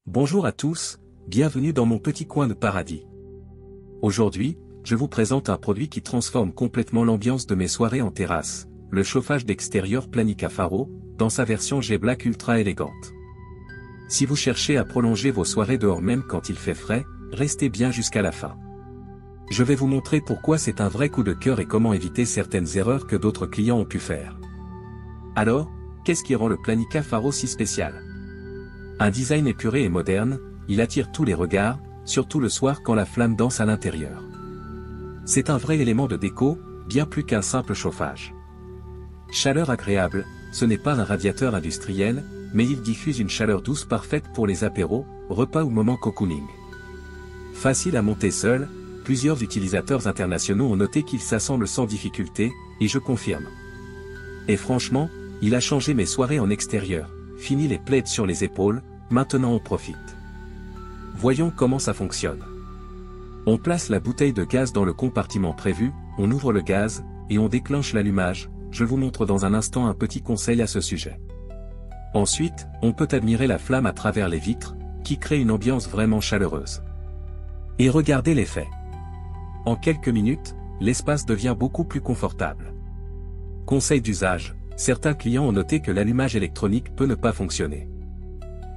Bonjour à tous, bienvenue dans mon petit coin de paradis. Aujourd'hui, je vous présente un produit qui transforme complètement l'ambiance de mes soirées en terrasse, le chauffage d'extérieur Planica Faro, dans sa version G-Black ultra élégante. Si vous cherchez à prolonger vos soirées dehors même quand il fait frais, restez bien jusqu'à la fin. Je vais vous montrer pourquoi c'est un vrai coup de cœur et comment éviter certaines erreurs que d'autres clients ont pu faire. Alors, qu'est-ce qui rend le Planica Faro si spécial? Un design épuré et moderne, il attire tous les regards, surtout le soir quand la flamme danse à l'intérieur. C'est un vrai élément de déco, bien plus qu'un simple chauffage. Chaleur agréable, ce n'est pas un radiateur industriel, mais il diffuse une chaleur douce parfaite pour les apéros, repas ou moments cocooning. Facile à monter seul, plusieurs utilisateurs internationaux ont noté qu'il s'assemble sans difficulté, et je confirme. Et franchement, il a changé mes soirées en extérieur. Fini les plaids sur les épaules, maintenant on profite. Voyons comment ça fonctionne. On place la bouteille de gaz dans le compartiment prévu, on ouvre le gaz, et on déclenche l'allumage. Je vous montre dans un instant un petit conseil à ce sujet. Ensuite, on peut admirer la flamme à travers les vitres, qui crée une ambiance vraiment chaleureuse. Et regardez l'effet. En quelques minutes, l'espace devient beaucoup plus confortable. Conseil d'usage. Certains clients ont noté que l'allumage électronique peut ne pas fonctionner.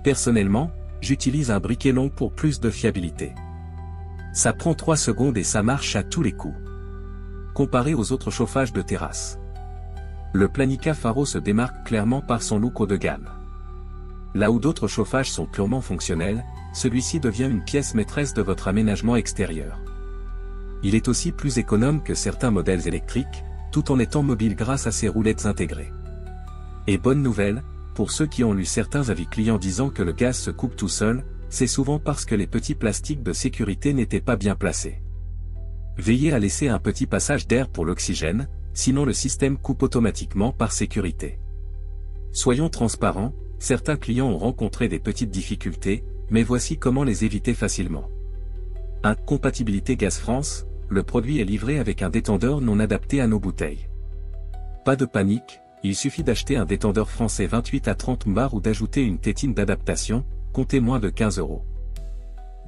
Personnellement, j'utilise un briquet long pour plus de fiabilité. Ça prend 3 secondes et ça marche à tous les coups. Comparé aux autres chauffages de terrasse. Le Planica Faro se démarque clairement par son look haut de gamme. Là où d'autres chauffages sont purement fonctionnels, celui-ci devient une pièce maîtresse de votre aménagement extérieur. Il est aussi plus économe que certains modèles électriques, tout en étant mobile grâce à ses roulettes intégrées. Et bonne nouvelle, pour ceux qui ont lu certains avis clients disant que le gaz se coupe tout seul, c'est souvent parce que les petits plastiques de sécurité n'étaient pas bien placés. Veillez à laisser un petit passage d'air pour l'oxygène, sinon le système coupe automatiquement par sécurité. Soyons transparents, certains clients ont rencontré des petites difficultés, mais voici comment les éviter facilement. 1. Compatibilité Gaz France. Le produit est livré avec un détendeur non adapté à nos bouteilles. Pas de panique, il suffit d'acheter un détendeur français 28 à 30 mbars ou d'ajouter une tétine d'adaptation, comptez moins de 15 €.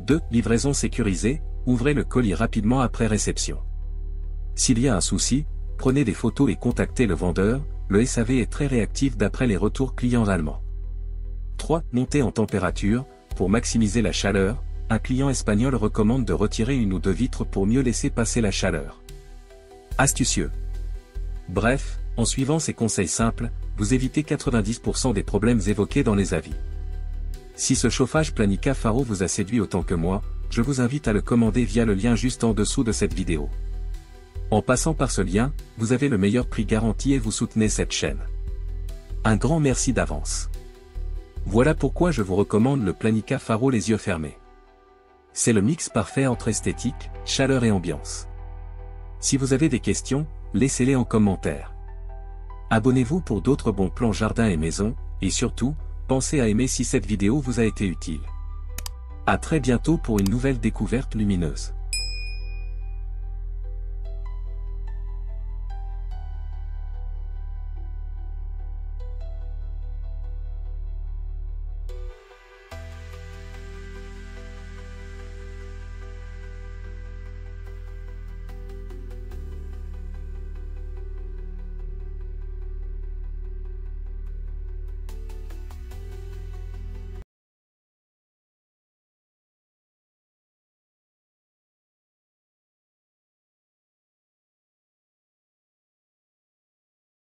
2. Livraison sécurisée, ouvrez le colis rapidement après réception. S'il y a un souci, prenez des photos et contactez le vendeur, le SAV est très réactif d'après les retours clients allemands. 3. Montée en température, pour maximiser la chaleur, un client espagnol recommande de retirer 1 ou 2 vitres pour mieux laisser passer la chaleur. Astucieux. Bref, en suivant ces conseils simples, vous évitez 90% des problèmes évoqués dans les avis. Si ce chauffage Planica Faro vous a séduit autant que moi, je vous invite à le commander via le lien juste en dessous de cette vidéo. En passant par ce lien, vous avez le meilleur prix garanti et vous soutenez cette chaîne. Un grand merci d'avance. Voilà pourquoi je vous recommande le Planica Faro les yeux fermés. C'est le mix parfait entre esthétique, chaleur et ambiance. Si vous avez des questions, laissez-les en commentaire. Abonnez-vous pour d'autres bons plans jardin et maison, et surtout, pensez à aimer si cette vidéo vous a été utile. À très bientôt pour une nouvelle découverte lumineuse.